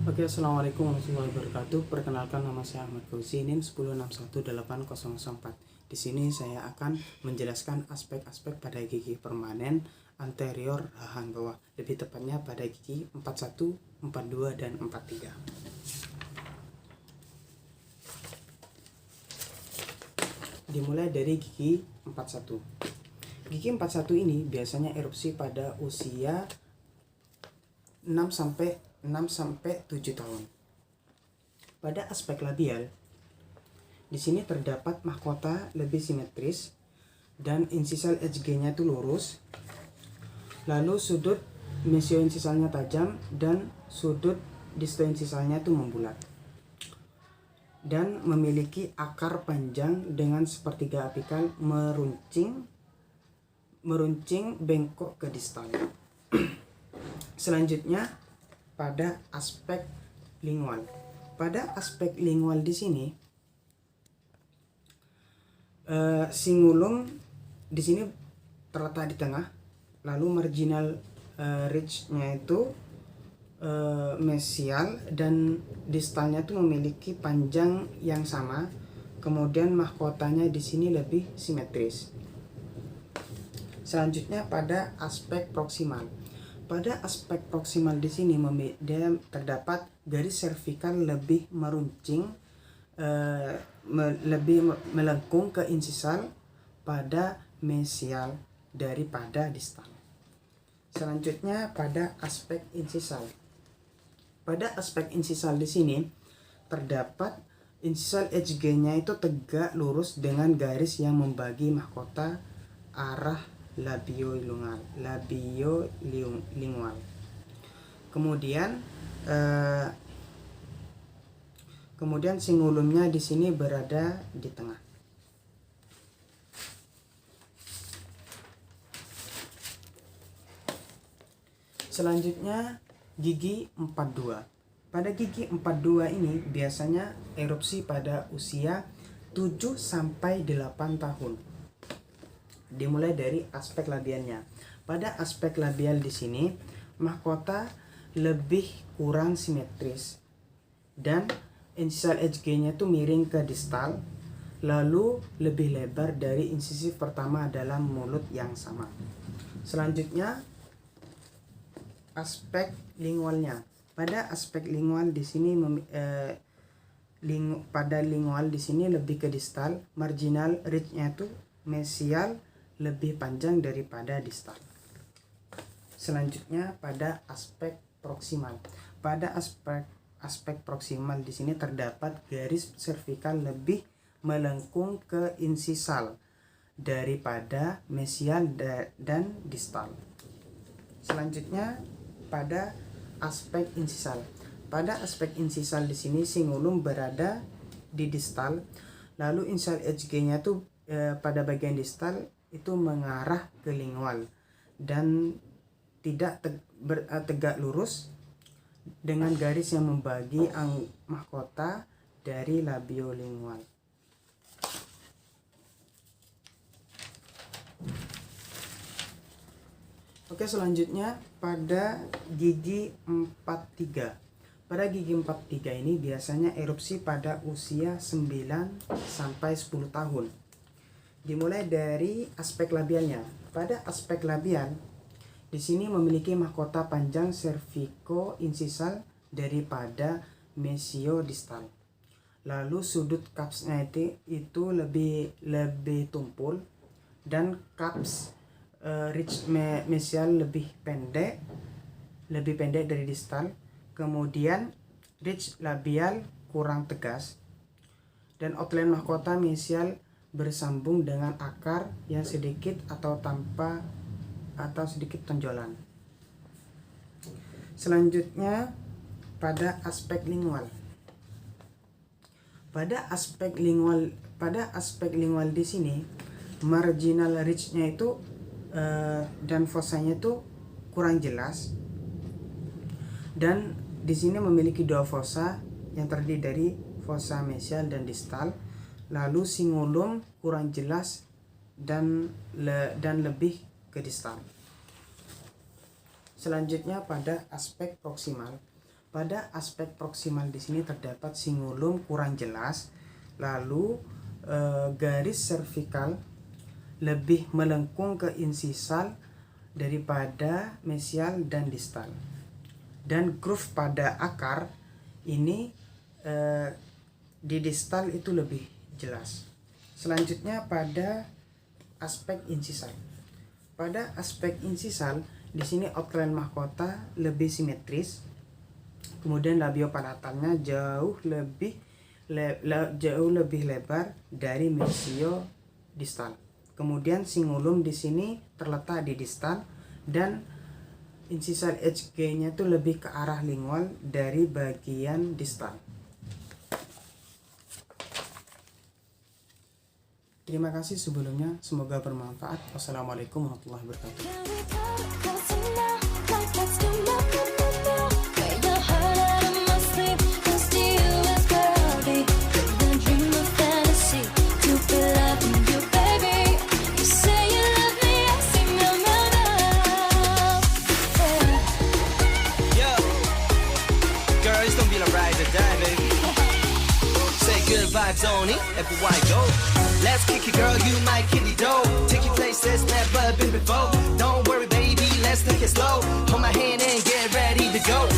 Oke, assalamualaikum warahmatullahi wabarakatuh. Perkenalkan, nama saya Ahmad Fauzi, NIM 106188004. Di sini saya akan menjelaskan aspek-aspek pada gigi permanen anterior rahan bawah, lebih tepatnya pada gigi 41, 42, dan 43. Dimulai dari gigi 41. Gigi 41 ini biasanya erupsi pada usia 6 sampai 7 tahun. Pada aspek labial, di sini terdapat mahkota lebih simetris dan insisal HG-nya itu lurus. Lalu sudut mesioinsisalnya tajam dan sudut distoinsisalnya itu membulat. Dan memiliki akar panjang dengan sepertiga apikal meruncing bengkok ke distal. Selanjutnya pada aspek lingual. Pada aspek lingual di sini singulum di sini terletak di tengah, lalu marginal ridge-nya itu mesial dan distalnya itu memiliki panjang yang sama. Kemudian mahkotanya di sini lebih simetris. Selanjutnya pada aspek proksimal. Pada aspek proksimal di sini terdapat garis servikal lebih meruncing, lebih melengkung ke insisal pada mesial daripada distal. Selanjutnya pada aspek insisal. Pada aspek insisal di sini terdapat insisal HG-nya itu tegak lurus dengan garis yang membagi mahkota arah labiolingual. Kemudian singulumnya di sini berada di tengah. Selanjutnya gigi 42. Pada gigi 42 ini biasanya erupsi pada usia 7 sampai 8 tahun. Dimulai dari aspek labialnya. Pada aspek labial di sini mahkota lebih kurang simetris dan insisal HG-nya itu miring ke distal, lalu lebih lebar dari insisif pertama dalam mulut yang sama. Selanjutnya aspek lingualnya. Pada aspek lingual di sini pada lingual di sini lebih ke distal, marginal ridge-nya itu mesial lebih panjang daripada distal. Selanjutnya pada aspek proksimal. Pada aspek proksimal di sini terdapat garis servikal lebih melengkung ke insisal daripada mesial dan distal. Selanjutnya pada aspek insisal. Pada aspek insisal di sini singulum berada di distal, lalu insisal HG-nya itu pada bagian distal itu mengarah ke lingual dan tidak tegak lurus dengan garis yang membagi mahkota dari labiolingual. Oke, selanjutnya pada gigi 43. Pada gigi 43 ini biasanya erupsi pada usia 9 sampai 10 tahun. Dimulai dari aspek labialnya. Pada aspek labial di sini memiliki mahkota panjang cervico-insisal daripada mesiodistal. Lalu sudut capsnya itu lebih tumpul dan caps ridge mesial lebih pendek dari distal. Kemudian ridge labial kurang tegas dan outline mahkota mesial bersambung dengan akar yang sedikit atau sedikit tonjolan. Selanjutnya pada aspek lingual. Pada aspek lingual di sini marginal ridge-nya itu dan fossanya itu kurang jelas. Dan di sini memiliki dua fossa yang terdiri dari fossa mesial dan distal. Lalu singulum kurang jelas dan lebih ke distal. Selanjutnya pada aspek proksimal. Pada aspek proksimal di sini terdapat cingulum kurang jelas, lalu garis servikal lebih melengkung ke insisal daripada mesial dan distal. Dan groove pada akar ini di distal itu lebih jelas. Selanjutnya pada aspek insisal. Pada aspek insisal di sini outline mahkota lebih simetris. Kemudian labiopalatalnya jauh lebih lebar dari mesio distal. Kemudian cingulum di sini terletak di distal dan insisal HG-nya itu lebih ke arah lingual dari bagian distal. Terima kasih sebelumnya, semoga bermanfaat. Wassalamualaikum warahmatullahi wabarakatuh. Vibes on it, everywhere I go. Let's kick it, girl, you might kill it, dough. Take you places never been before. Don't worry, baby, let's take it slow. Hold my hand and get ready to go.